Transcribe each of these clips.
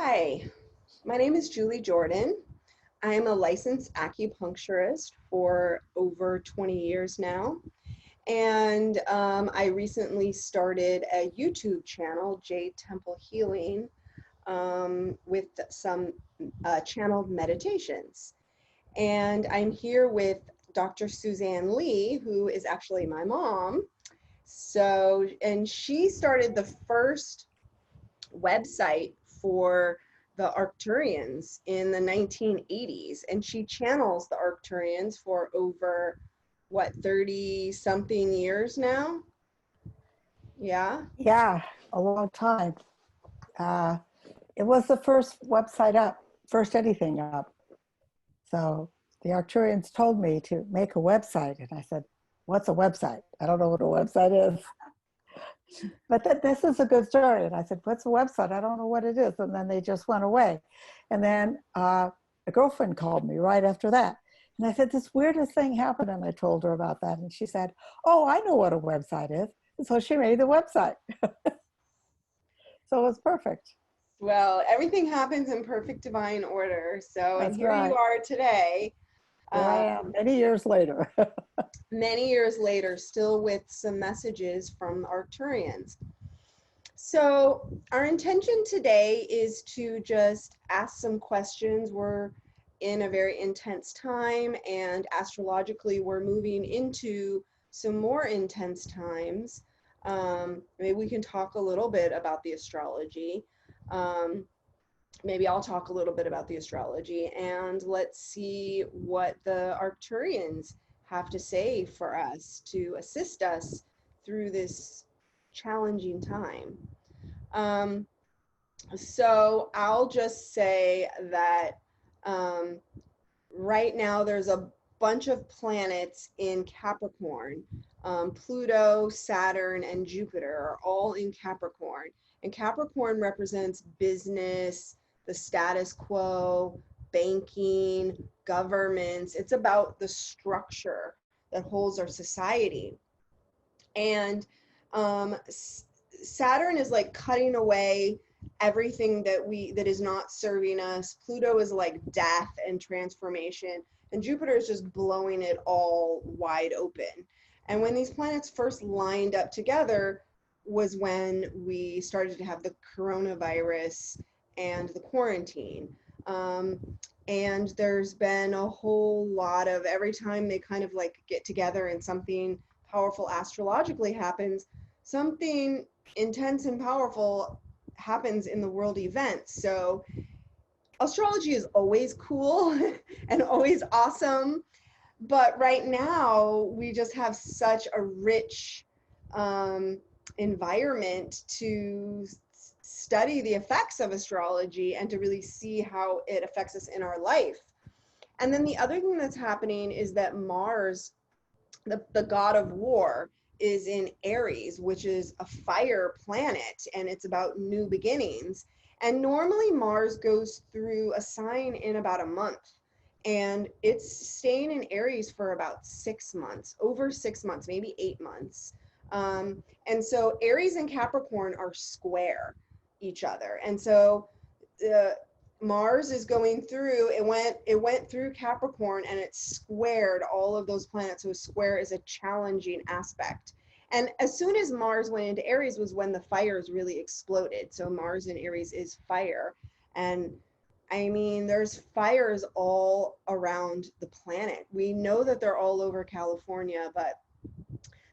Hi, my name is Julie Jordan. I am a licensed acupuncturist for over 20 years now. And I recently started a YouTube channel, Jade Temple Healing, with some channeled meditations. And I'm here with Dr. Suzanne Lie, who is actually my mom. And she started the first website for the Arcturians in the 1980s, and she channels the Arcturians for over, what, 30 something years now? Yeah. Yeah, a long time. Uh, it was the first website up, first anything up. So the Arcturians told me to make a website, and I said, "What's a website? I don't know what a website is." But this is a good story. And I said, "What's a website? I don't know what it is." And then they just went away. And then a girlfriend called me right after that. And I said, "This weirdest thing happened." And I told her about that. And she said, "Oh, I know what a website is." And so she made the website. So it was perfect. Well, everything happens in perfect divine order. And That's here you right. are today, Here I am many years later. many years later, still with some messages from the Arcturians. So our intention today is to just ask some questions. We're in a very intense time, and astrologically we're moving into some more intense times. Maybe we can talk a little bit about the astrology. Maybe I'll talk a little bit about the astrology, and let's see what the Arcturians have to say for us to assist us through this challenging time. Um, so I'll just say that right now there's a bunch of planets in Capricorn. Pluto, Saturn, and Jupiter are all in Capricorn. And Capricorn represents business, the status quo, banking, governments. It's about the structure that holds our society. And Saturn is like cutting away everything that is not serving us. Pluto is like death and transformation, and Jupiter is just blowing it all wide open. And when these planets first lined up together was when we started to have the coronavirus and the quarantine. And there's been a whole lot of, every time they kind of like get together and something powerful astrologically happens, something intense and powerful happens in the world events. So astrology is always cool and always awesome, but right now we just have such a rich environment to study the effects of astrology and to really see how it affects us in our life. And then the other thing that's happening is that Mars, the god of war, is in Aries, which is a fire planet, and it's about new beginnings. And normally Mars goes through a sign in about a month, and it's staying in Aries for about 6 months, over 6 months, maybe 8 months. And so Aries and Capricorn are square each other. And so Mars is going through, it went through Capricorn, and it squared all of those planets. So a square is a challenging aspect. And as soon as Mars went into Aries was when the fires really exploded. So Mars in Aries is fire. And I mean, there's fires all around the planet. We know that they're all over California, but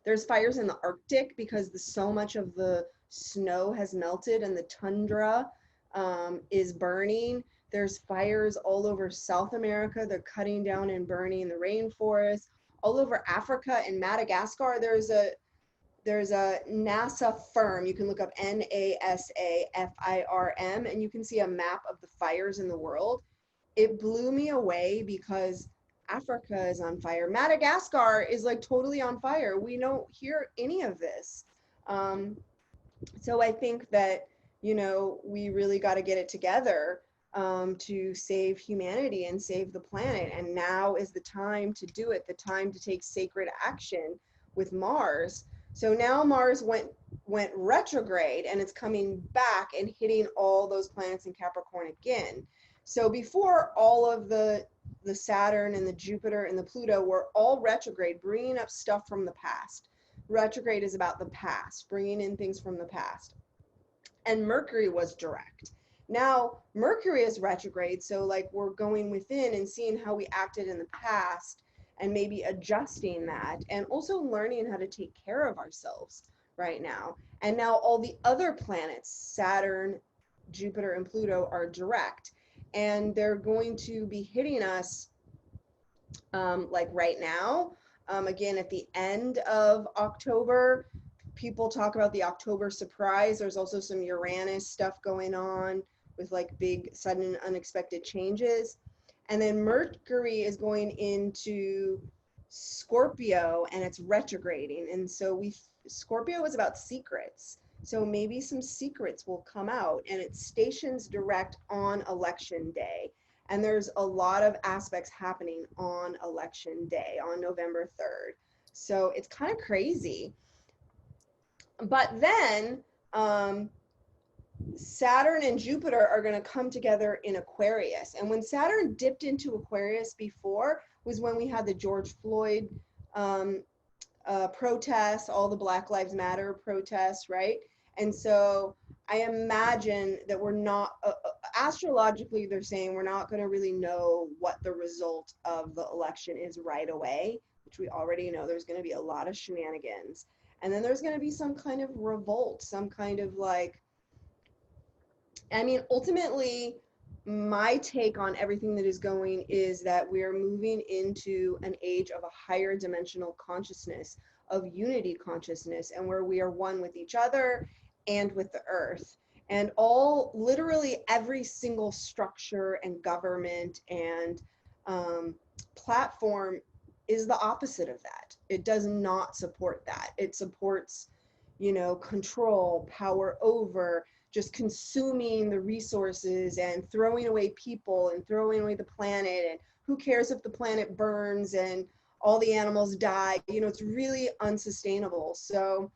there's fires in the Arctic because so much of the snow has melted and the tundra is burning. There's fires all over South America. They're cutting down and burning the rainforest. All over Africa and Madagascar, there's a NASA firm. You can look up NASAFIRM, and you can see a map of the fires in the world. It blew me away because Africa is on fire. Madagascar is like totally on fire. We don't hear any of this. So I think that, we really got to get it together to save humanity and save the planet. And now is the time to do it, the time to take sacred action with Mars. So now Mars went went retrograde, and it's coming back and hitting all those planets in Capricorn again. So before, all of the Saturn and the Jupiter and the Pluto were all retrograde, bringing up stuff from the past. Retrograde is about the past, bringing in things from the past. And Mercury was direct. Now Mercury is retrograde, so like we're going within and seeing how we acted in the past and maybe adjusting that, and also learning how to take care of ourselves right now. And now all the other planets, Saturn, Jupiter, and Pluto, are direct, and they're going to be hitting us like right now. Again, at the end of October, people talk about the October surprise. There's also some Uranus stuff going on with like big, sudden, unexpected changes. And then Mercury is going into Scorpio, and it's retrograding. And so Scorpio is about secrets. So maybe some secrets will come out, and it stations direct on election day. And there's a lot of aspects happening on election day, on November 3rd. So it's kind of crazy. But then Saturn and Jupiter are going to come together in Aquarius. And when Saturn dipped into Aquarius before was when we had the George Floyd protests, all the Black Lives Matter protests, right? And so I imagine that we're not, astrologically, they're saying we're not going to really know what the result of the election is right away, which we already know there's going to be a lot of shenanigans. And then there's going to be some kind of revolt, some kind of like, I mean, ultimately, my take on everything that is going is that we are moving into an age of a higher dimensional consciousness, of unity consciousness, and where we are one with each other and with the earth. And all, literally every single structure and government and platform is the opposite of that. It does not support that. It supports, you know, control, power over, just consuming the resources and throwing away people and throwing away the planet, and who cares if the planet burns and all the animals die. You know, it's really unsustainable. So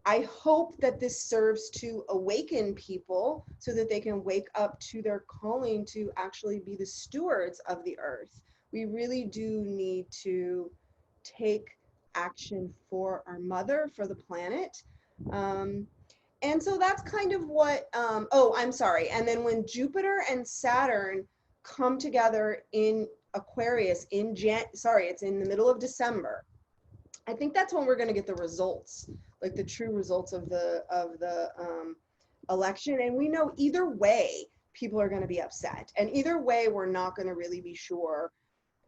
I hope that this serves to awaken people so that they can wake up to their calling to actually be the stewards of the earth. We really do need to take action for our mother, for the planet. And so that's kind of what, oh, I'm sorry. And then when Jupiter and Saturn come together in Aquarius it's in the middle of December. I think that's when we're going to get the results, like the true results of the election. And we know either way, people are going to be upset. And either way, we're not going to really be sure,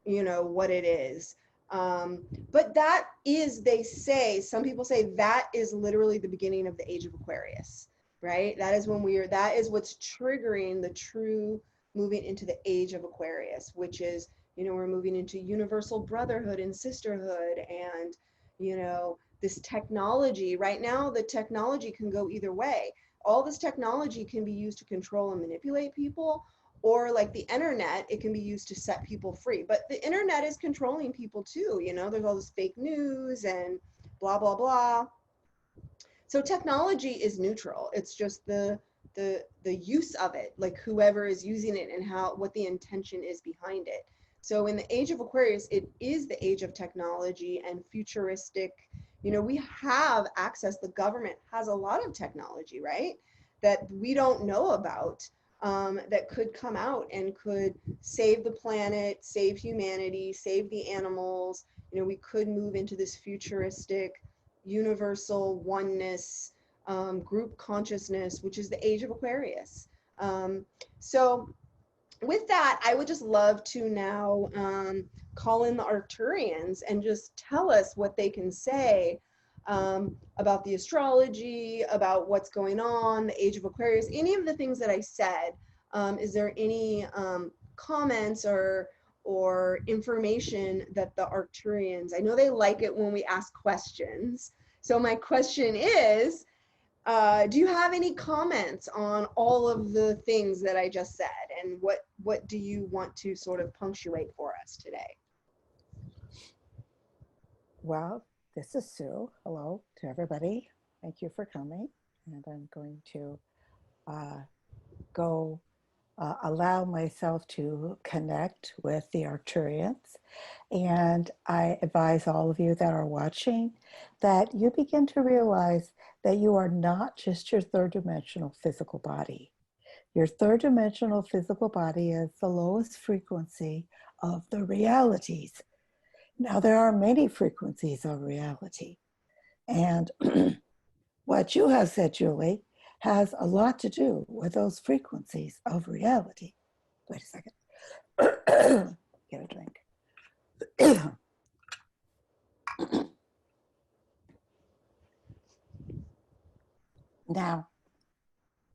you know, what it is. But that is, they say, some people say that is literally the beginning of the age of Aquarius, right? That is when that is what's triggering the true moving into the age of Aquarius, which is, you know, we're moving into universal brotherhood and sisterhood, and, you know, this technology. Right now, the technology can go either way. All this technology can be used to control and manipulate people, or like the internet, it can be used to set people free. But the internet is controlling people too, you know, there's all this fake news and blah, blah, blah. So technology is neutral. It's just the use of it, like whoever is using it and what the intention is behind it. So in the age of Aquarius, it is the age of technology and futuristic. You know, we have access, the government has a lot of technology, right, that we don't know about, that could come out and could save the planet, save humanity, save the animals. You know, we could move into this futuristic, universal oneness, group consciousness, which is the age of Aquarius. So with that, I would just love to now call in the Arcturians and just tell us what they can say about the astrology, about what's going on, the age of Aquarius, any of the things that I said. Is there any comments or information that the Arcturians, I know they like it when we ask questions. So my question is, do you have any comments on all of the things that I just said? And what do you want to sort of punctuate for us today? Well, this is Sue. Hello to everybody. Thank you for coming. And I'm going to uh, go allow myself to connect with the Arcturians. And I advise all of you that are watching that you begin to realize that you are not just your third dimensional physical body. Your third dimensional physical body is the lowest frequency of the realities. Now, there are many frequencies of reality. And what you have said, Julie, has a lot to do with those frequencies of reality. Wait a second. Get a drink. Now,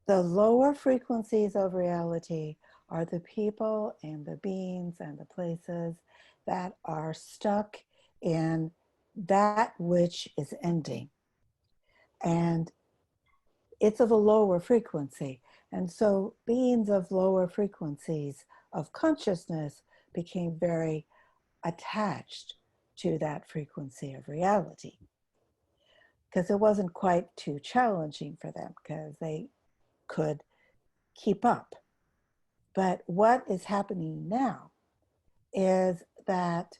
the lower frequencies of reality are the people and the beings and the places that are stuck in that which is ending. And it's of a lower frequency. And so beings of lower frequencies of consciousness became very attached to that frequency of reality because it wasn't quite too challenging for them because they could keep up. But what is happening now is that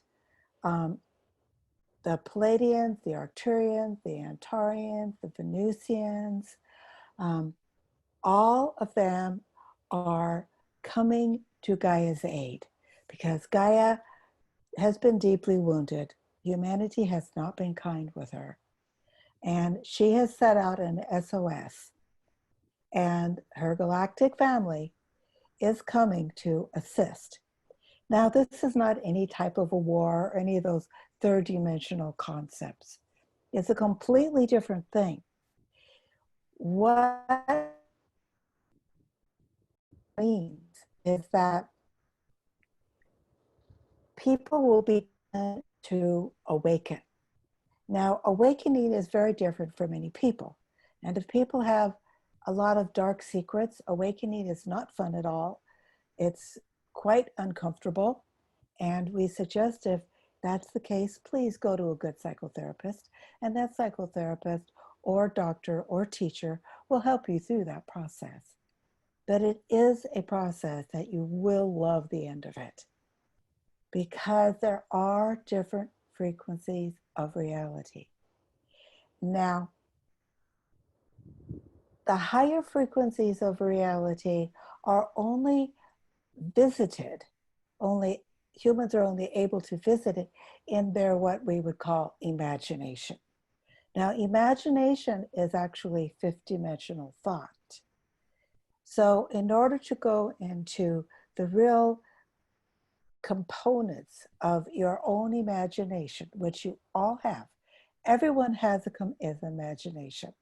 the Palladians, the Arcturians, the Antarians, the Venusians, all of them are coming to Gaia's aid because Gaia has been deeply wounded. Humanity has not been kind with her. And she has set out an SOS. And her galactic family is coming to assist. Now, this is not any type of a war or any of those third dimensional concepts. It's a completely different thing. What it means is that people will be to awaken. Now, awakening is very different for many people. And if people have a lot of dark secrets, awakening is not fun at all. It's quite uncomfortable. And we suggest if that's the case, please go to a good psychotherapist. And that psychotherapist or doctor or teacher will help you through that process. But it is a process that you will love the end of it because there are different frequencies of reality. Now, the higher frequencies of reality are only visited, humans are only able to visit it in their what we would call imagination. Now, imagination is actually fifth-dimensional thought. So in order to go into the real components of your own imagination, which you all have, everyone has an imagination.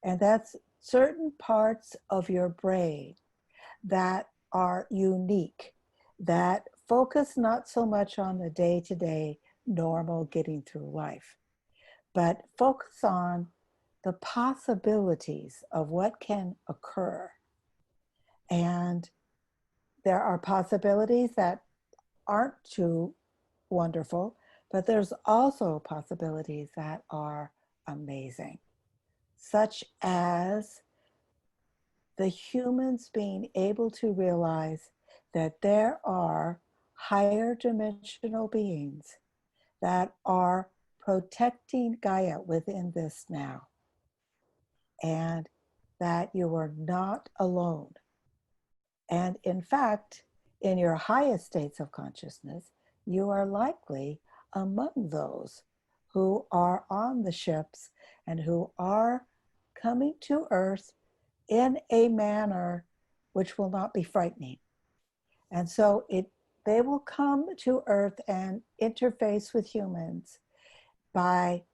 And that's certain parts of your brain that are unique, that focus not so much on the day-to-day normal getting through life, but focus on the possibilities of what can occur. And there are possibilities that aren't too wonderful, but there's also possibilities that are amazing, such as the humans being able to realize that there are higher dimensional beings that are protecting Gaia within this now, and that you are not alone. And in fact, in your highest states of consciousness, you are likely among those who are on the ships and who are coming to Earth in a manner which will not be frightening. And so they will come to Earth and interface with humans by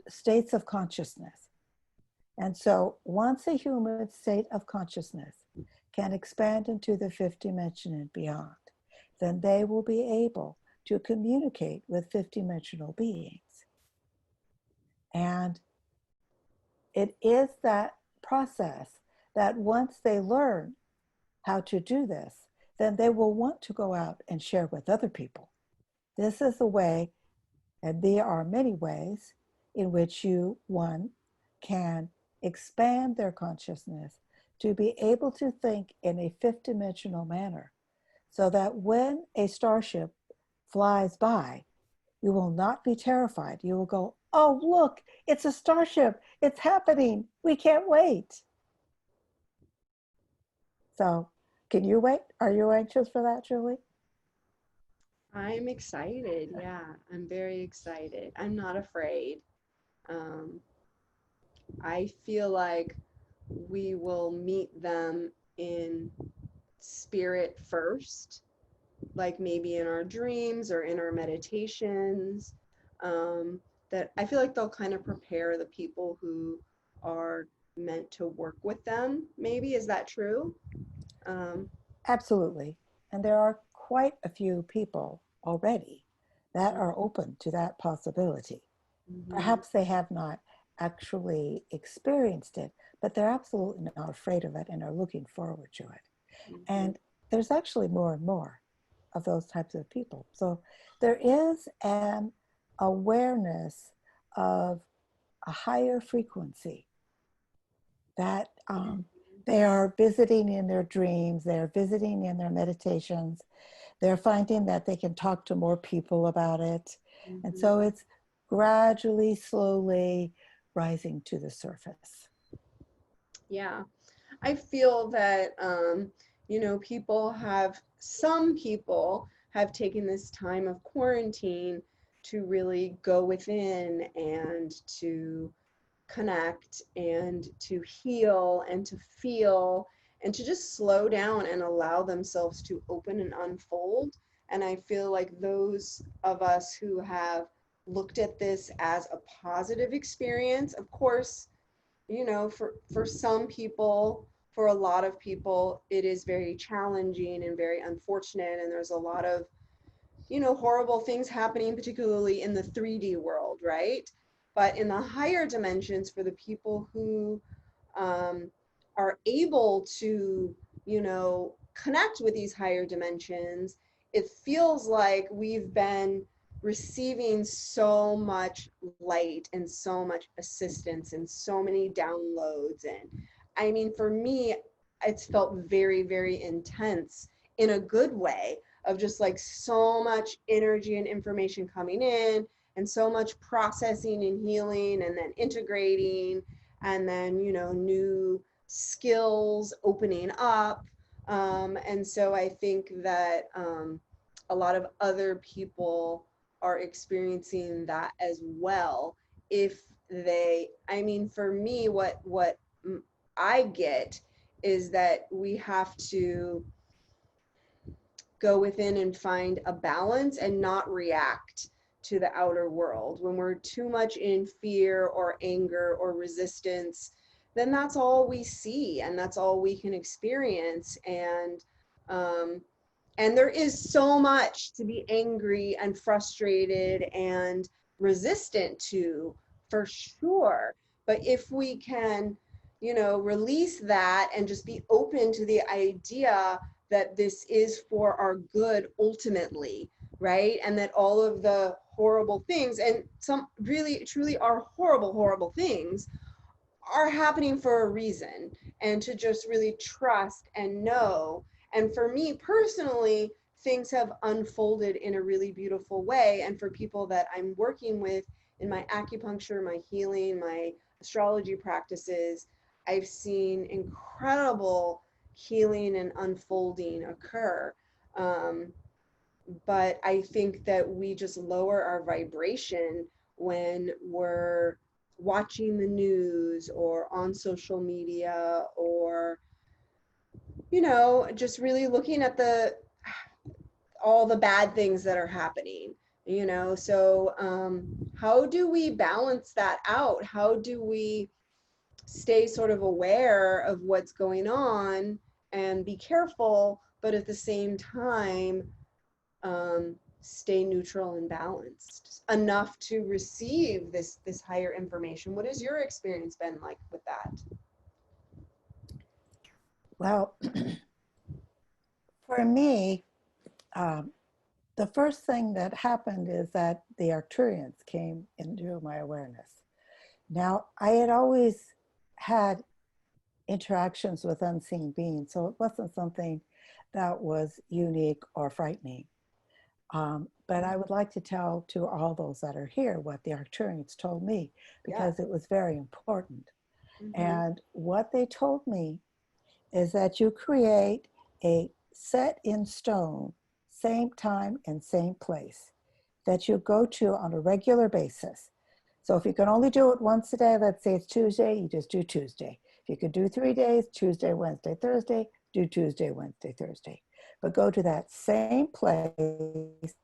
states of consciousness. And so once a human state of consciousness can expand into the fifth dimension and beyond, then they will be able to communicate with fifth-dimensional beings. And it is that process that once they learn how to do this, then they will want to go out and share with other people. This is a way, and there are many ways, in which you, one, can expand their consciousness to be able to think in a fifth dimensional manner, so that when a starship flies by, you will not be terrified. You will go, oh, look, it's a starship. It's happening. We can't wait. So can you wait? Are you anxious for that, Julie? I'm excited. Yeah, I'm very excited. I'm not afraid. Um, I feel like we will meet them in spirit first, like maybe in our dreams or in our meditations. That I feel like they'll kind of prepare the people who are meant to work with them. Maybe is that true? Um, Absolutely. And there are quite a few people already that are open to that possibility. mhm, Perhaps they have not actually experienced it, but they're absolutely not afraid of it and are looking forward to it. mhm. And there's actually more and more of those types of people. So there is an awareness of a higher frequency that they are visiting in their dreams, they're visiting in their meditations, they're finding that they can talk to more people about it. And Mhm. so it's gradually, slowly rising to the surface. Yeah, I feel that, some people have taken this time of quarantine to really go within and to connect and to heal and to feel and to just slow down and allow themselves to open and unfold. And I feel like those of us who have looked at this as a positive experience, of course, for some people, for a lot of people, it is very challenging and very unfortunate, and there's a lot of horrible things happening, particularly in the 3D world, right? But in the higher dimensions, for the people who um, are able to, connect with these higher dimensions, it feels like we've been receiving so much light and so much assistance and so many downloads. And I mean, for me, it's felt very, very intense in a good way, of just like so much energy and information coming in and so much processing and healing and then integrating, and then new skills opening up. And so I think that a lot of other people are experiencing that as well. If they, I mean, for me, what I get is that we have to go within and find a balance and not react to the outer world. When we're too much in fear or anger or resistance, then that's all we see and that's all we can experience. Um, and there is so much to be angry and frustrated and resistant to, for sure. But if we can, release that and just be open to the idea that this is for our good ultimately, right? And that all of the horrible things, and some really truly are horrible, horrible things, are happening for a reason, and to just really trust and know. And for me personally, things have unfolded in a really beautiful way. And for people that I'm working with in my acupuncture, my healing, my astrology practices, I've seen incredible healing and unfolding occur. Um, but I think that we just lower our vibration when we're watching the news or on social media, or just really looking at the all the bad things that are happening. So how do we balance that out? How do we stay sort of aware of what's going on and be careful, but at the same time stay neutral and balanced enough to receive this higher information? What has your experience been like with that? Well, for me, um, the first thing that happened is that the Arcturians came into my awareness. Now, I had always had interactions with unseen beings, so it wasn't something that was unique or frightening. But I would like to tell to all those that are here what the Arcturians told me, Yeah. because it was very important. Hmm. And what they told me is that you create a set in stone, same time and same place, that you go to on a regular basis. So if you can only do it once a day, let's say it's Tuesday, you just do Tuesday. If you could do 3 days, Tuesday, Wednesday, Thursday, do Tuesday, Wednesday, Thursday. But go to that same place at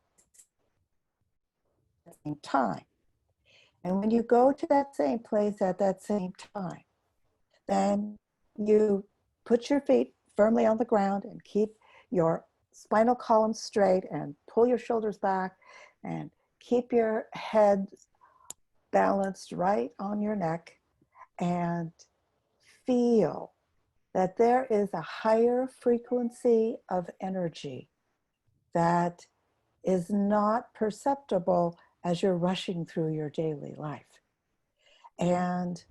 the same time. And when you go to that same place at that same time, then you put your feet firmly on the ground and keep your spinal column straight and pull your shoulders back and keep your head balanced right on your neck, and feel that there is a higher frequency of energy that is not perceptible as you're rushing through your daily life. And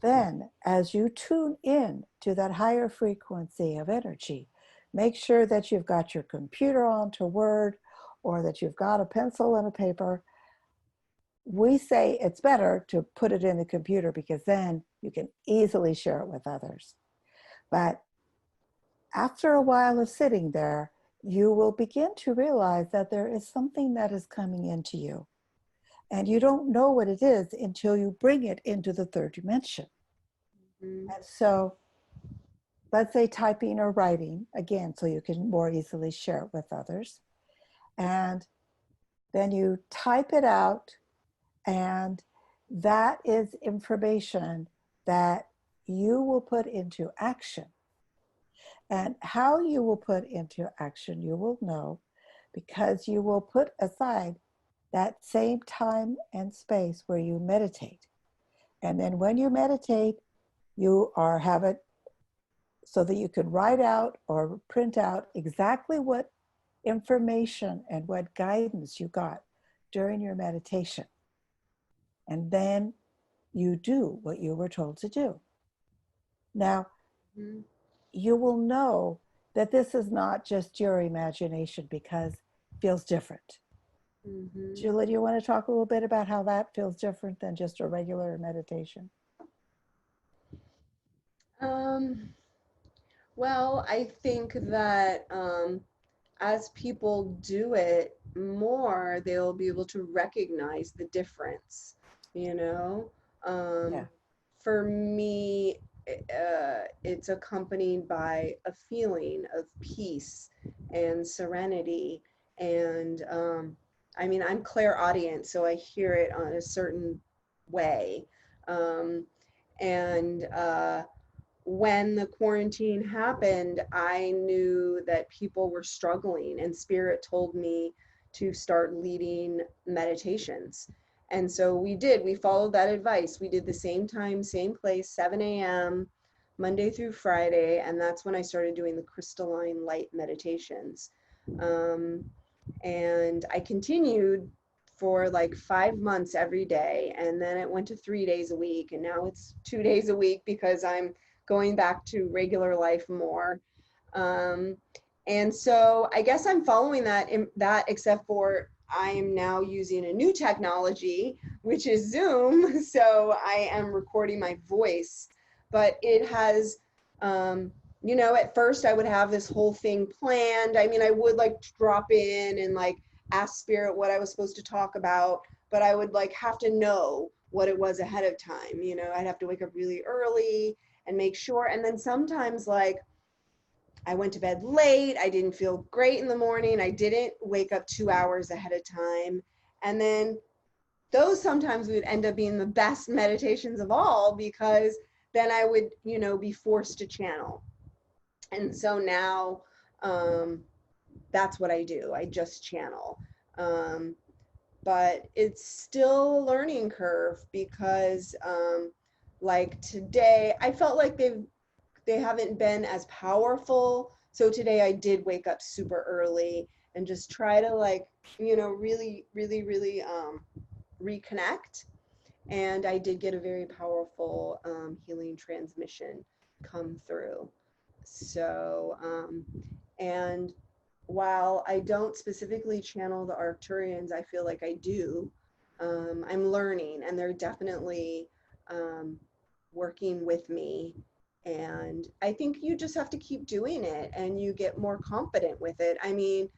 then, as you tune in to that higher frequency of energy, make sure that you've got your computer on to Word, or that you've got a pencil and a paper. We say it's better to put it in the computer because then you can easily share it with others. But after a while of sitting there, you will begin to realize that there is something that is coming into you. And you don't know what it is until you bring it into the third dimension. Hmm. And so, let's say typing or writing, again, so you can more easily share it with others. And then you type it out, and that is information that you will put into action. And how you will put into action, you will know, because you will put aside that same time and space where you meditate. And then when you meditate, you are have it so that you can write out or print out exactly what information and what guidance you got during your meditation. And then you do what you were told to do. Now, Hmm. you will know that this is not just your imagination because it feels different. Hmm. Julie, do you want to talk a little bit about how that feels different than just a regular meditation? Um, well, I think that as people do it more, they'll be able to recognize the difference, you know? Yeah. Um, for me, it's accompanied by a feeling of peace and serenity. And I mean, I'm clairaudient, so I hear it on a certain way. Um, and when the quarantine happened, I knew that people were struggling, and Spirit told me to start leading meditations. And so we did. We followed that advice. We did the same time, same place, 7 a.m., Monday through Friday. And that's when I started doing the crystalline light meditations. Um, and I continued for like 5 months every day. And then it went to 3 days a week. And now it's 2 days a week because I'm going back to regular life more. Um, and so I guess I'm following that, except for I'm now using a new technology, which is Zoom. So I am recording my voice, but it has, at first I would have this whole thing planned. I mean, I would like drop in and like ask Spirit what I was supposed to talk about, but I would like have to know what it was ahead of time. I'd have to wake up really early and make sure. And then sometimes, like, I went to bed late, I didn't feel great in the morning, I didn't wake up 2 hours ahead of time. And then those sometimes would end up being the best meditations of all, because then I would, be forced to channel. And so now that's what I do. I just channel. Um, but it's still a learning curve because like today I felt like they haven't been as powerful. So today I did wake up super early and just try to, like, really, really, really reconnect. And I did get a very powerful healing transmission come through. So, and while I don't specifically channel the Arcturians, I feel like I do. I'm learning, and they're definitely um, working with me. And I think you just have to keep doing it and you get more confident with it. I mean,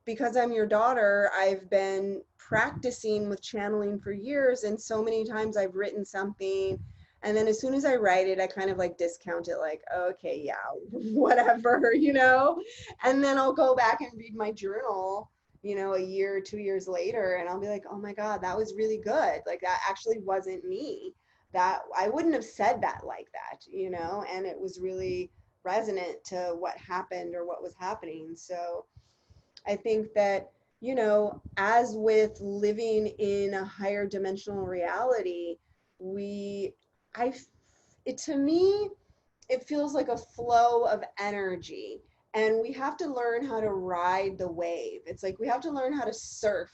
because I'm your daughter, I've been practicing with channeling for years, and so many times I've written something, and then as soon as I write it, I kind of like discount it, like, okay, yeah, whatever, you know? And then I'll go back and read my journal, you know, a year, 2 years later, and I'll be like, oh my God, that was really good. Like, that actually wasn't me. That I wouldn't have said that like that, you know? And it was really resonant to what happened or what was happening. So, I think that, you know, as with living in a higher dimensional reality, we, I, it to me, it feels like a flow of energy. And we have to learn how to ride the wave. It's like we have to learn how to surf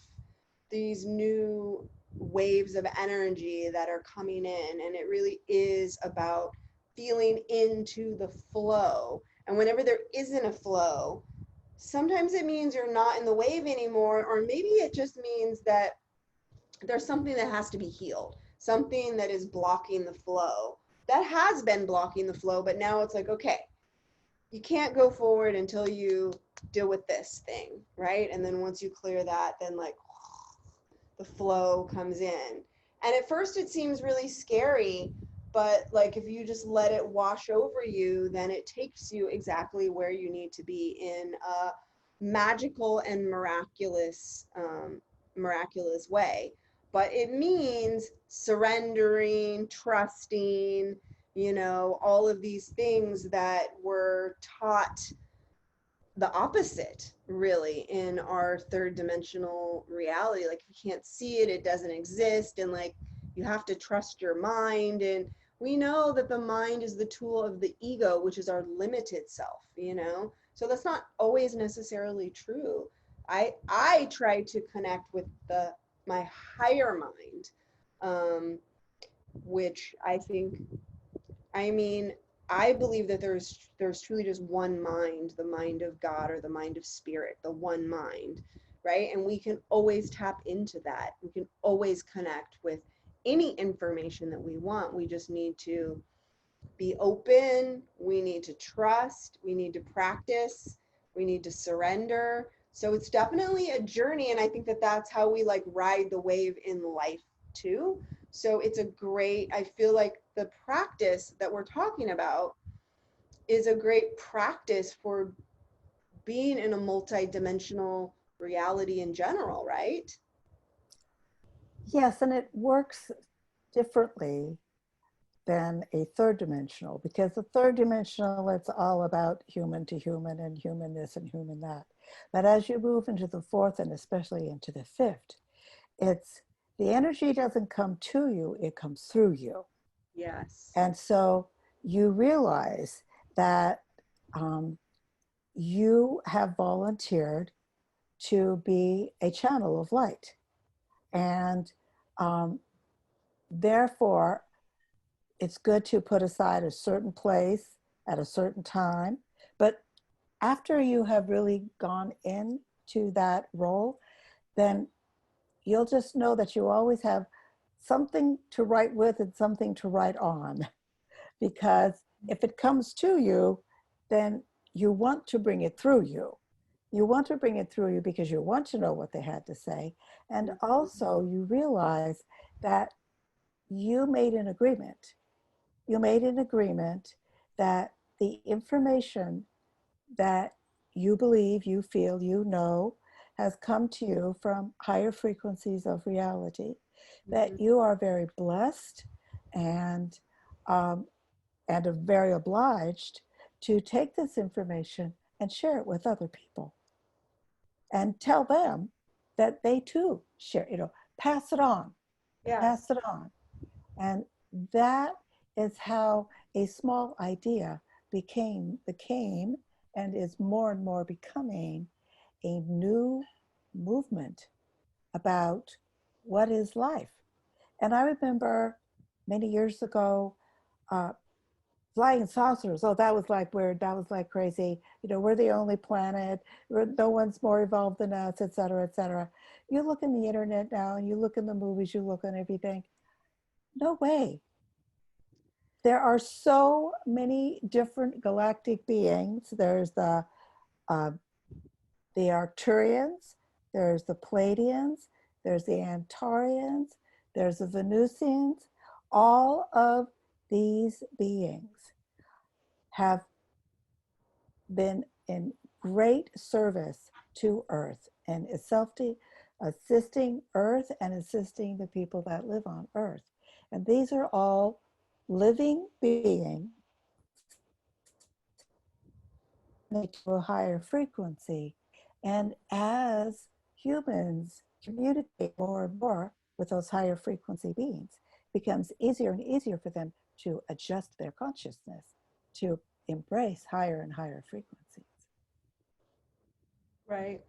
these new waves of energy that are coming in. And it really is about feeling into the flow. And whenever there isn't a flow, sometimes it means you're not in the wave anymore, or maybe it just means that there's something that has to be healed, something that is blocking the flow, that has been blocking the flow, but now it's like, okay, you can't go forward until you deal with this thing, right? And then once you clear that, then like the flow comes in. And at first it seems really scary, but like if you just let it wash over you, then it takes you exactly where you need to be in a magical and miraculous way. But it means surrendering, trusting, you know, all of these things that were taught the opposite, really, in our third dimensional reality. Like, if you can't see it, it doesn't exist, and like you have to trust your mind. And we know that the mind is the tool of the ego, which is our limited self, you know? So that's not always necessarily true. I try to connect with the my higher mind, um, which I think, I mean, I believe that there's truly just one mind, the mind of God or the mind of spirit, the one mind, right? And we can always tap into that. We can always connect with any information that we want. We just need to be open, we need to trust, we need to practice, we need to surrender. So it's definitely a journey, and I think that that's how we like ride the wave in life too. So it's a great, I feel like the practice that we're talking about is a great practice for being in a multi-dimensional reality in general, right? Yes, and it works differently than a third dimensional, because the third dimensional, it's all about human to human and human this and human that. But as you move into the fourth and especially into the fifth, it's the energy doesn't come to you, it comes through you. Yes. And so you realize that um, you have volunteered to be a channel of light. And um, therefore, it's good to put aside a certain place at a certain time. But after you have really gone into that role, then you'll just know that you always have something to write with and something to write on. Because if it comes to you, then you want to bring it through you. You want to bring it through you because you want to know what they had to say. And Mhm. also, you realize that you made an agreement. You made an agreement that the information that you believe, you feel, you know, has come to you from higher frequencies of reality, that Mhm. you are very blessed and um, and are very obliged to take this information and share it with other people and tell them that they too share, pass it on, pass Yes. it on. And that is how a small idea became and is more and more becoming a new movement about what is life. And I remember many years ago, uh, flying saucers. Oh, that was like weird. That was like crazy. You know, we're the only planet. No one's more evolved than us, et cetera, et cetera. You look in the internet now and you look in the movies, you look on everything. No way. There are so many different galactic beings. There's uh, the Arcturians, there's the Pleiadians, there's the Antarians, there's the Venusians. All of these beings have been in great service to Earth and assisting Earth and assisting the people that live on Earth. And these are all living beings to a higher frequency. And as humans communicate more and more with those higher frequency beings, it becomes easier and easier for them to adjust their consciousness to embrace higher and higher frequencies. Right.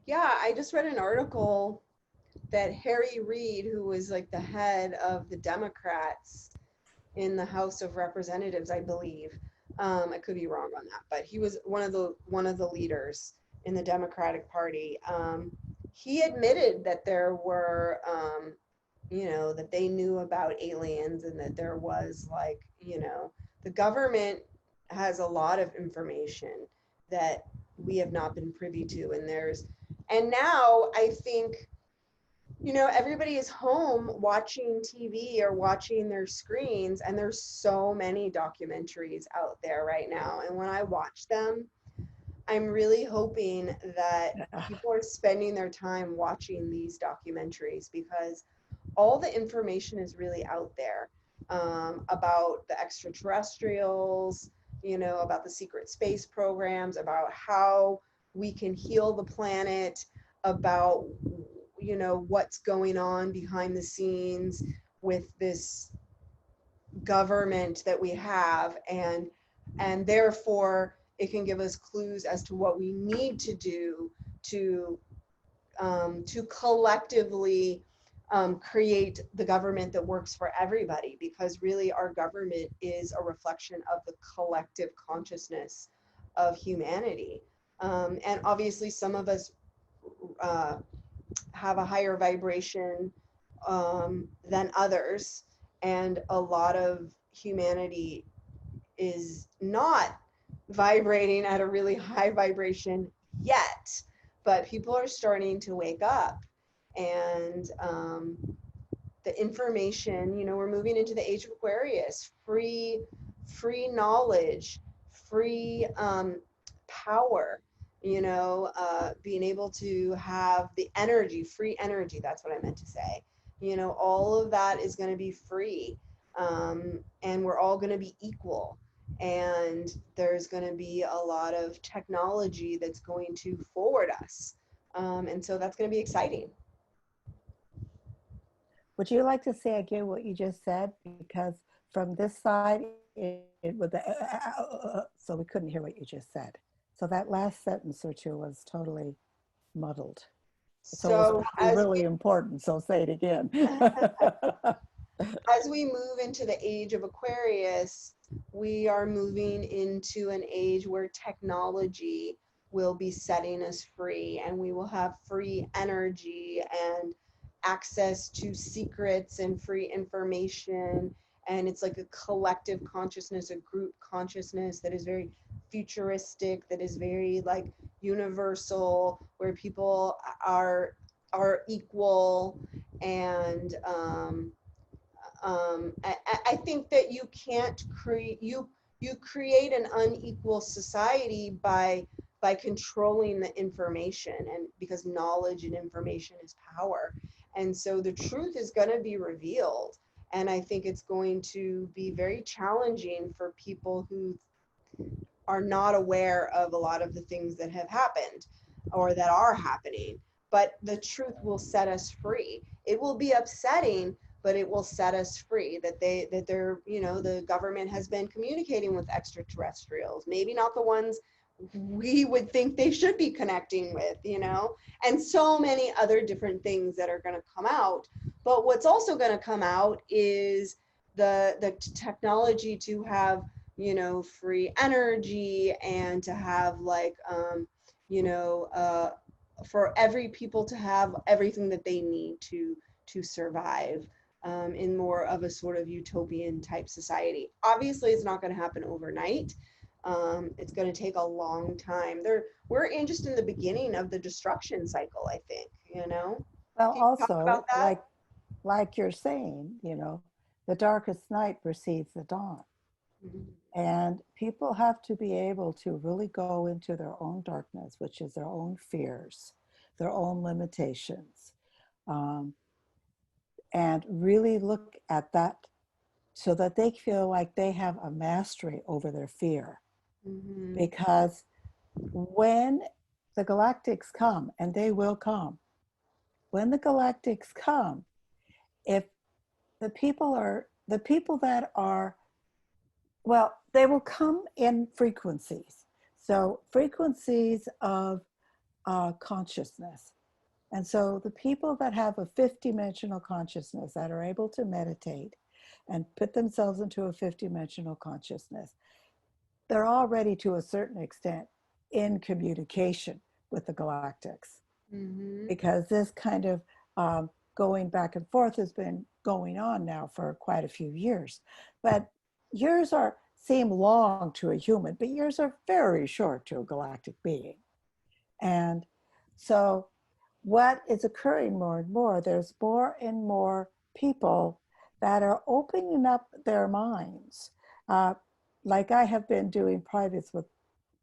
Yeah, I just read an article that Harry Reid, who was like the head of the Democrats in the House of Representatives, I believe. I could be wrong on that, but he was one of the leaders in the Democratic Party. He admitted that there were, that they knew about aliens and that there was like, the government has a lot of information that we have not been privy to, and now I think everybody is home watching TV or watching their screens, and there's so many documentaries out there right now. And when I watch them, I'm really hoping that people are spending their time watching these documentaries, because all the information is really out there, about the extraterrestrials, about the secret space programs, about how we can heal the planet, about what's going on behind the scenes with this government that we have, and therefore it can give us clues as to what we need to do to collectively create the government that works for everybody, because really our government is a reflection of the collective consciousness of humanity. And obviously some of us have a higher vibration than others, and a lot of humanity is not vibrating at a really high vibration yet, but people are starting to wake up. And the information, we're moving into the age of Aquarius, free knowledge, free power, being able to have the energy, free energy, that's what I meant to say. All of that is going to be free, and we're all going to be equal. And there's going to be a lot of technology that's going to forward us. And so that's going to be exciting. Would you like to say again what you just said? Because from this side, it was so we couldn't hear what you just said. So that last sentence or two was totally muddled. So it was really important. So say it again. As we move into the age of Aquarius, we are moving into an age where technology will be setting us free, and we will have free energy and access to secrets and free information. And it's like a collective consciousness, a group consciousness that is very futuristic, that is very like universal, where people are equal. And I think that you can't create you create an unequal society by controlling the information, and because knowledge and information is power. And so the truth is going to be revealed, and I think it's going to be very challenging for people who are not aware of a lot of the things that have happened or that are happening. But the truth will set us free. It will be upsetting, but it will set us free, that they're the government has been communicating with extraterrestrials, maybe not the ones we would think they should be connecting with, you know, and so many other different things that are going to come out. But what's also going to come out is the technology to have, you know, free energy, and to have like, you know, for every people to have everything that they need to survive, in more of a sort of utopian type society. Obviously, it's not going to happen overnight. It's going to take a long time. We're just in the beginning of the destruction cycle, I think, you know. Well, Can you talk about also, that? like you're saying, you know, the darkest night precedes the dawn. Mhm. And people have to be able to really go into their own darkness, which is their own fears, their own limitations, um, and really look at that so that they feel like they have a mastery over their fear. Mhm. Because when the galactics come, and they will come, when the galactics come, if the people that are, well, they will come in frequencies. So frequencies of consciousness. And so the people that have a fifth dimensional consciousness, that are able to meditate and put themselves into a fifth dimensional consciousness, they're already to a certain extent in communication with the galactics, Mhm. because this kind of going back and forth has been going on now for quite a few years. But years seem long to a human, but years are very short to a galactic being. And so what is occurring more and more, there's more and more people that are opening up their minds. Uh, like I have been doing privates with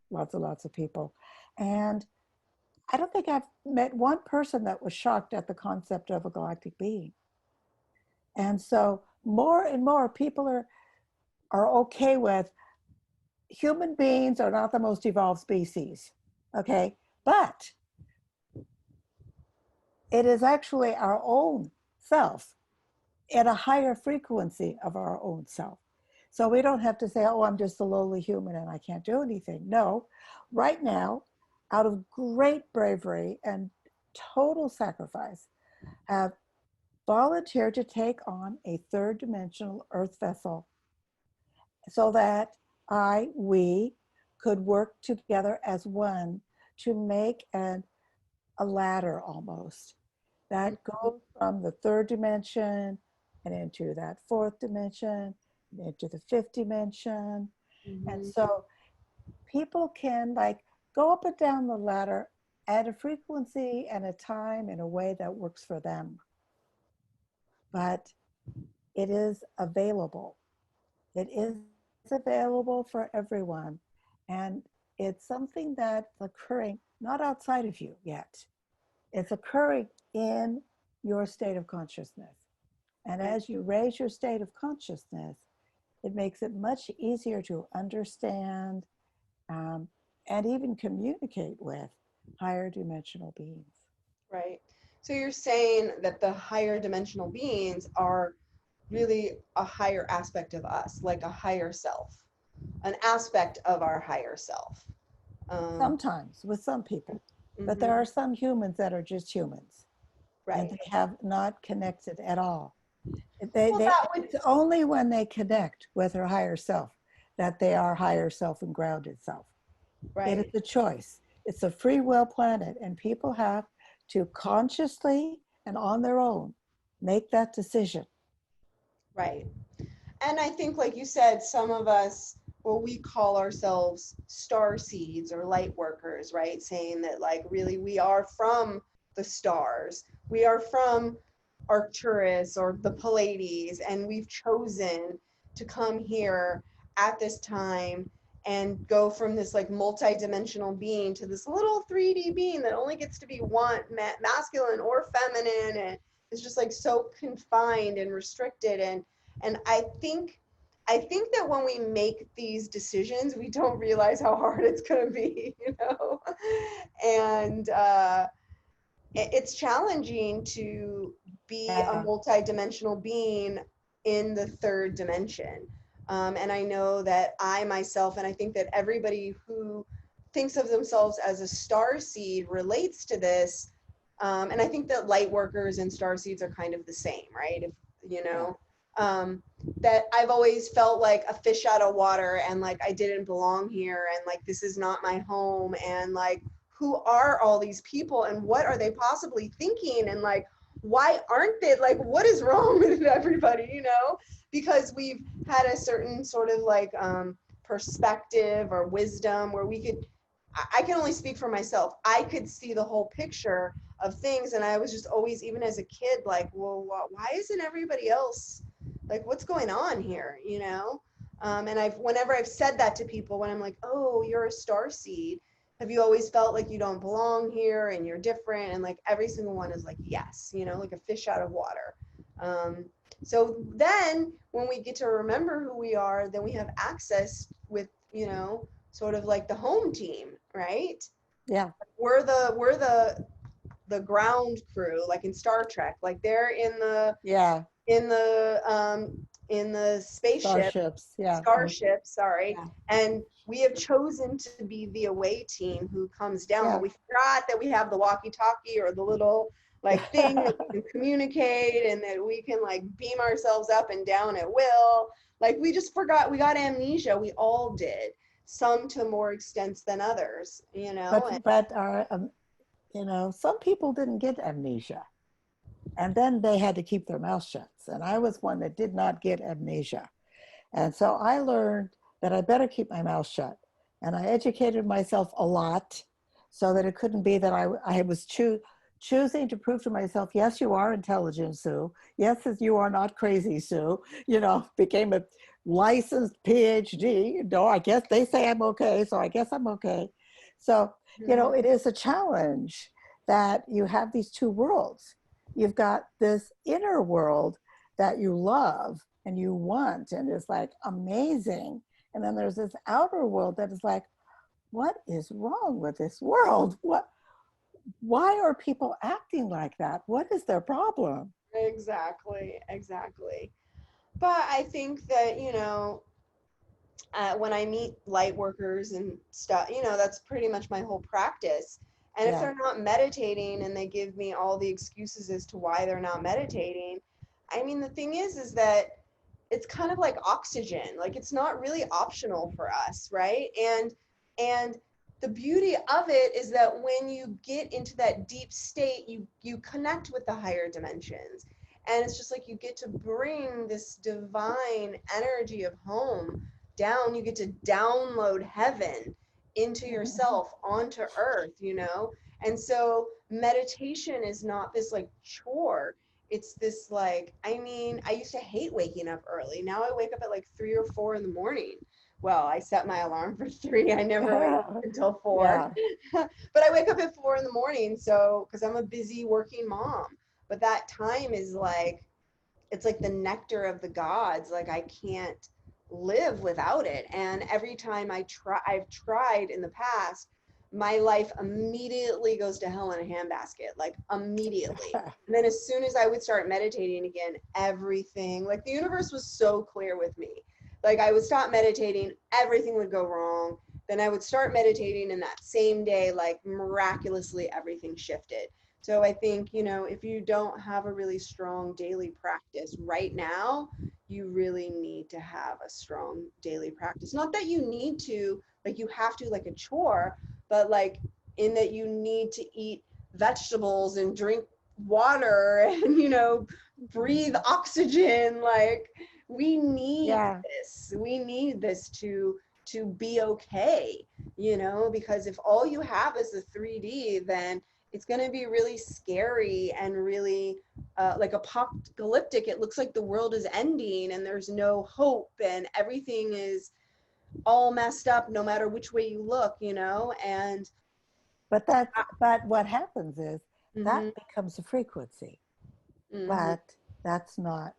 lots and lots of people. And I don't think I've met one person that was shocked at the concept of a galactic being. And so more and more people are okay with human beings are not the most evolved species. Okay. But it is actually our own self at a higher frequency of our own self. So we don't have to say, oh, I'm just a lowly human and I can't do anything. No, right now, out of great bravery and total sacrifice, have volunteered to take on a third dimensional earth vessel so that we could work together as one to make a ladder almost that goes from the third dimension and into that fourth dimension, and into the fifth dimension. And Mhm. so people can like go up and down the ladder at a frequency and a time in a way that works for them. But it is available. It is available for everyone. And it's something that's occurring not outside of you yet. It's occurring in your state of consciousness. And Right. as you raise your state of consciousness, it makes it much easier to understand um, and even communicate with higher dimensional beings. Right. So you're saying that the higher dimensional beings are really a higher aspect of us, like a higher self, an aspect of our higher self. Um, Sometimes with some people, but there mhm. are some humans that are just humans and Right. they have not connected at all. Well, that would, It's only when they connect with their higher self that they are higher self and grounded self. It is right. a choice. It's a free will planet, and people have to consciously and on their own make that decision. Right. And I think, like you said, some of us, well, we call ourselves star seeds or light workers, right? Saying that, like, really, we are from the stars. We are from Arcturus or the Pleiades, and we've chosen to come here at this time and go from this like multi-dimensional being to this little 3D being that only gets to be one masculine or feminine, and it's just like so confined and restricted. And I think that when we make these decisions, we don't realize how hard it's going to be, you know. And it's challenging to be a Yeah. multi-dimensional being in the third dimension. And I know that I myself, and I think that everybody who thinks of themselves as a star seed relates to this. And I think that light workers and star seeds are kind of the same, right? If you Yeah. know, um, that I've always felt like a fish out of water, and like I didn't belong here, and like this is not my home, and like who are all these people, and what are they possibly thinking, and like why aren't they, like what is wrong with everybody, you know? Because we've had a certain sort of like perspective or wisdom where we could, I can only speak for myself. I could see the whole picture of things, and I was just always, even as a kid, like, well, why isn't everybody else, like, what's going on here, you know? And whenever I've said that to people, when I'm like, oh, you're a star seed, have you always felt like you don't belong here and you're different? And like every single one is like, yes, you know, like a fish out of water. Um, so then when we get to remember who we are, then we have access with, you know, sort of like the home team, right? Yeah. We're the ground crew, like in Star Trek, like they're Yeah. in the in the spaceship, Starships. Yeah. starship, sorry, Yeah. and we have chosen to be the away team who comes down, but Yeah. we forgot that we have the walkie-talkie or the little like thing that we can communicate and that we can like beam ourselves up and down at will. Like we just forgot, we got amnesia. We all did, some to more extents than others, you know. And But our you know, some people didn't get amnesia, and then they had to keep their mouth shut. And I was one that did not get amnesia. And so I learned that I better keep my mouth shut. And I educated myself a lot so that it couldn't be that I was choosing to prove to myself, yes, you are intelligent, Sue. Yes, you are not crazy, Sue. You know, became a licensed PhD. You know, I guess they say I'm okay, so I guess I'm okay. So, you know, it is a challenge that you have these two worlds. You've got this inner world that you love and you want and is like amazing. And then there's this outer world that is like, what is wrong with this world? Why are people acting like that? What is their problem? exactly, exactly. But I think that, you know, when I meet light workers and stuff, you know, that's pretty much my whole practice. And if Yeah. they're not meditating and they give me all the excuses as to why they're not meditating, I mean, the thing is that it's kind of like oxygen. Like it's not really optional for us, right? And the beauty of it is that when you get into that deep state, you connect with the higher dimensions. And it's just like you get to bring this divine energy of home down. You get to download heaven into yourself onto earth, you know? And so meditation is not this like chore. It's this like, I mean, I used to hate waking up early. Now I wake up at like 3 or 4 in the morning. Well, I set my alarm for 3. I never wake up until 4. Yeah. But I wake up at 4 in the morning, so because I'm a busy working mom. But that time is like, it's like the nectar of the gods. Like I can't live without it. And every time I've tried in the past, my life immediately goes to hell in a handbasket, like immediately. And then as soon as I would start meditating again, everything, like the universe was so clear with me. Like I would stop meditating, everything would go wrong. Then I would start meditating, and that same day, like miraculously, everything shifted. So I think, you know, if you don't have a really strong daily practice right now, you really need to have a strong daily practice. Not that you need to, like you have to like a chore, but like in that you need to eat vegetables and drink water and, you know, breathe oxygen. Like we need Yeah. this. We need this to be okay, you know, because if all you have is the 3D, then it's going to be really scary and really like apocalyptic. It looks like the world is ending and there's no hope and everything is all messed up no matter which way you look, you know? And But what happens is that mm-hmm, becomes a frequency, mm-hmm. but that's not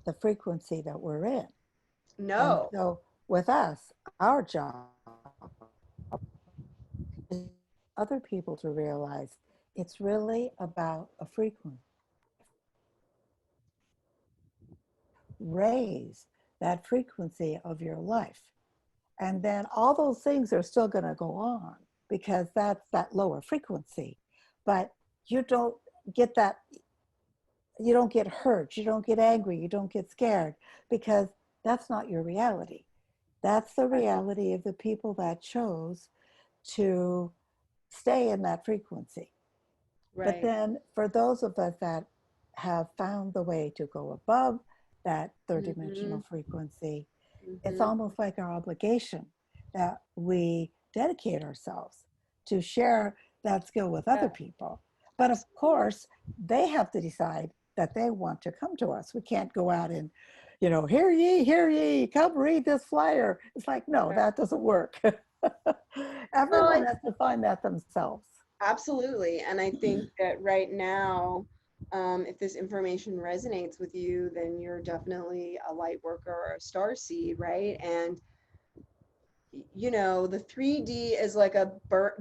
the frequency that we're in. And No, so with us, our job is other people to realize it's really about a frequency. Raise that frequency of your life. And then all those things are still going to go on because that's that lower frequency. But you don't get that, you don't get hurt, you don't get angry, you don't get scared, because that's not your reality. That's the reality of the people that chose to stay in that frequency. But Right. then for those of us that have found the way to go above that third Mm-hmm. dimensional frequency, it's Mm-hmm. almost like our obligation that we dedicate ourselves to share that skill with other Yeah, people. But of absolutely. course, they have to decide that they want to come to us. We can't go out and, hear ye, come read this flyer. It's like, no, Right. that doesn't work. Well, Everyone has to find that themselves. absolutely. And I think that right now, if this information resonates with you, then you're definitely a light worker or a star seed, right? And the 3D is like a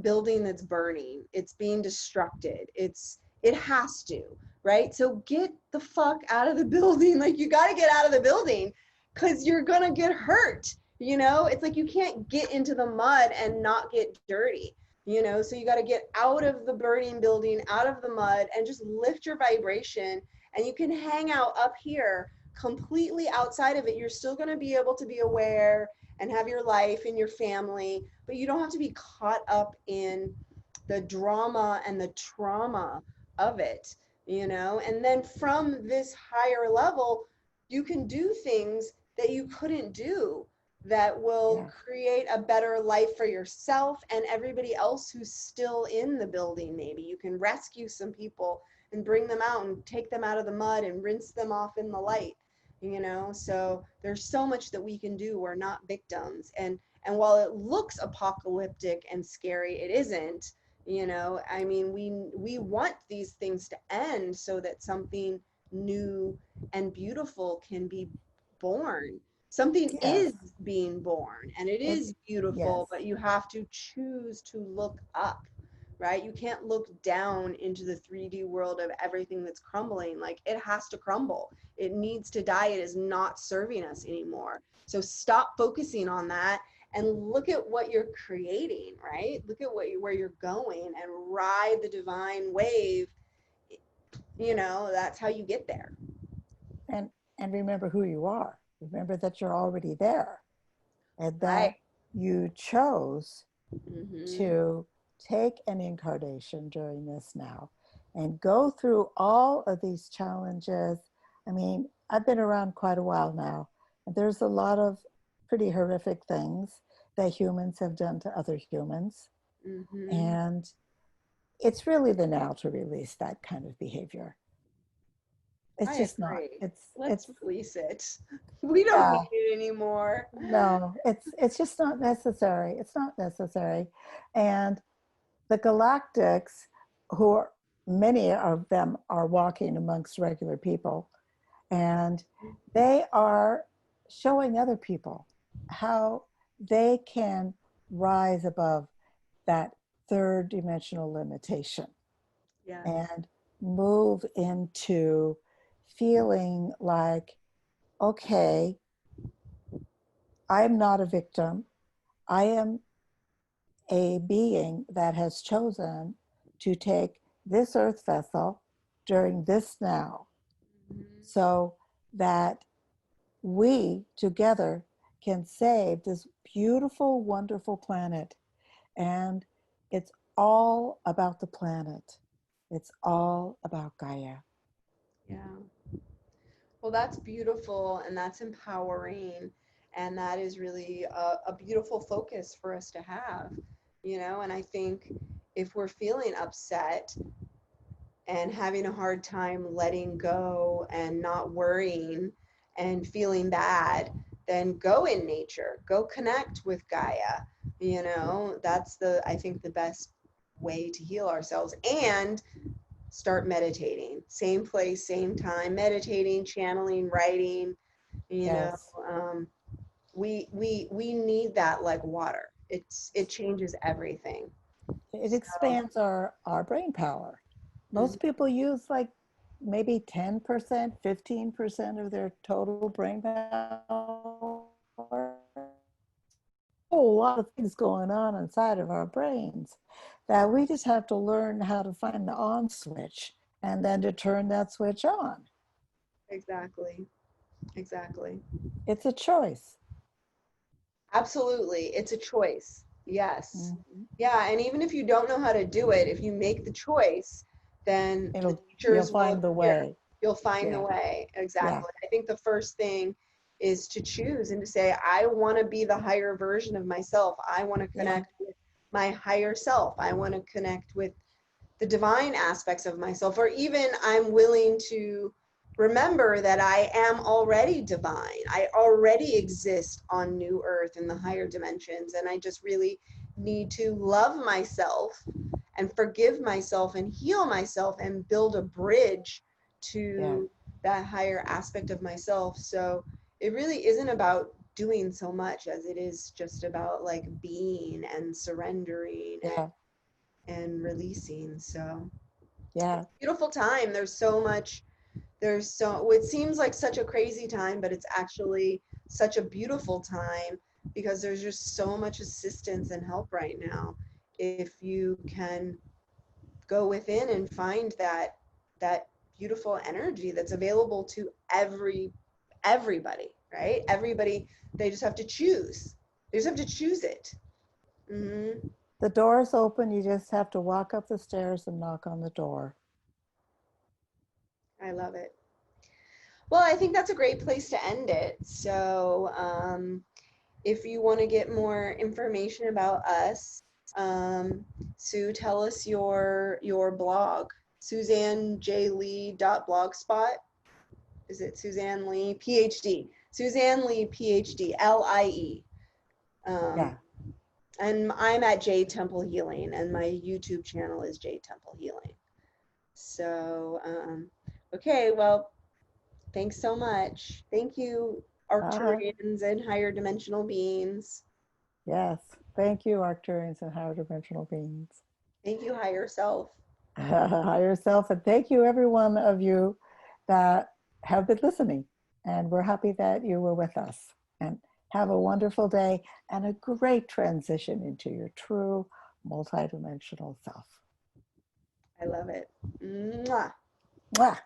building that's burning. It's being destructed. It has to, right? So get the fuck out of the building. Like you got to get out of the building because you're gonna get hurt. It's like you can't get into the mud and not get dirty. So you got to get out of the burning building, out of the mud, and just lift your vibration. And you can hang out up here completely outside of it. You're still going to be able to be aware and have your life and your family, but you don't have to be caught up in the drama and the trauma of it. And then from this higher level, you can do things that you couldn't do that will Yeah. create a better life for yourself and everybody else who's still in the building. Maybe you can rescue some people and bring them out and take them out of the mud and rinse them off in the light. So there's so much that we can do. We're not victims. And while it looks apocalyptic and scary, it isn't. I mean, we want these things to end so that something new and beautiful can be born. Something Yes. is being born and it It, is yes. beautiful, but you have to choose to look up, right? You can't look down into the 3D world of everything that's crumbling. Like it has to crumble. It needs to die. It is not serving us anymore. So stop focusing on that and look at what you're creating, right? Look at where you're going and ride the divine wave. That's how you get there. And and remember who you are. Remember that you're already there and Right. that you chose Mm-hmm. to take an incarnation during this now and go through all of these challenges. I mean, I've been around quite a while now, and there's a lot of pretty horrific things that humans have done to other humans. Mm-hmm. And it's really the now to release that kind of behavior. It's I just not. agree. It's Let's release it. We don't yeah, need it anymore. no, it's just not necessary. It's not necessary. And the galactics, who are, many of them are walking amongst regular people, and they are showing other people how they can rise above that third dimensional limitation Yes. and move into feeling like, okay, I'm not a victim. I am a being that has chosen to take this earth vessel during this now Mm-hmm. so that we together can save this beautiful, wonderful planet. And it's all about the planet. It's all about Gaia. Yeah. Well, that's beautiful and that's empowering. And that is really a beautiful focus for us to have. And I think if we're feeling upset and having a hard time letting go and not worrying and feeling bad, then go in nature, go connect with Gaia. That's I think the best way to heal ourselves. And start meditating. Same place, same time, meditating, channeling, writing. You know, Yes, um, we need that like water. It changes everything. it So, expands our brain power. mhm. Most people use like maybe 10%, 15% of their total brain power. whole lot of things going on inside of our brains that we just have to learn how to find the on switch and then to turn that switch on. Exactly. Exactly. It's a choice. Absolutely. It's a choice. Yes. Mhm. Yeah. And even if you don't know how to do it, if you make the choice, then the You'll teachers will find the appear. way. You'll find the Yeah, way. yeah, Exactly. I think the first thing is to choose and to say, I want to be the higher version of myself. I want to yeah, connect with my higher self. I want to connect with the divine aspects of myself, or even I'm willing to remember that I am already divine. I already exist on new earth in the higher dimensions. And I just really need to love myself and forgive myself and heal myself and build a bridge yeah, to that higher aspect of myself. So it really isn't about doing so much as it is just about like being and surrendering yeah, and releasing. So yeah, beautiful time. There's so much, it seems like such a crazy time, but it's actually such a beautiful time because there's just so much assistance and help right now. If you can go within and find that beautiful energy that's available to everybody, right? Everybody, they just have to choose. They just have to choose it. Mm-hmm. the door's open. You just have to walk up the stairs and knock on the door. I love it. Well, I think that's a great place to end it. So, if you want to get more information about us, Sue, tell us your blog, SuzanneJLie.blogspot. Is it Suzanne Lie PhD? Suzanne Lie PhD, LIE. Um, Yeah. and I'm at Jade Temple Healing, and my YouTube channel is Jade Temple Healing. So, okay, well, thanks so much. Thank you, Uh-huh. Arcturians and higher dimensional beings. Yes. Thank you, Arcturians and higher dimensional beings. Thank you, higher self. Higher self. And thank you, every one of you that have been listening. And we're happy that you were with us. And have a wonderful day and a great transition into your true multidimensional self. I love it. Mwah. Mwah.